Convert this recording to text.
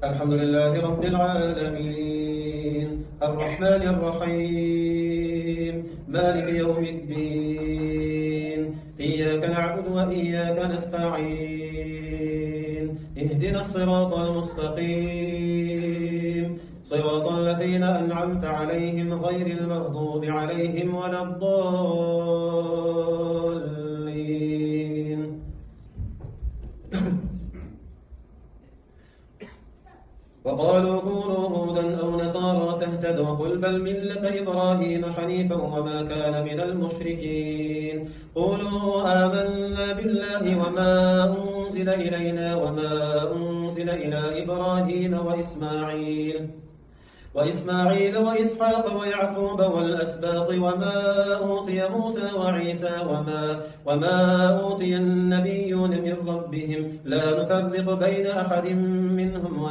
الحمد لله رب العالمين الرحمن الرحيم مالك يوم الدين إياك نعبد وإياك نستعين اهدنا الصراط المستقيم صراط الذين أنعمت عليهم غير المغضوب عليهم ولا الضالين. وقالوا كونوا هودا أو نصارى تهتدوا قل بل ملة إبراهيم حنيفا وما كان من المشركين. قولوا آمنا بالله وما أنزل إلينا وما أنزل إلى إبراهيم وإسماعيل وإسحاق ويعقوب والأسباط وما أوتي موسى وعيسى وما أوتي النبيون من ربهم لا نفرق بين أحد منهم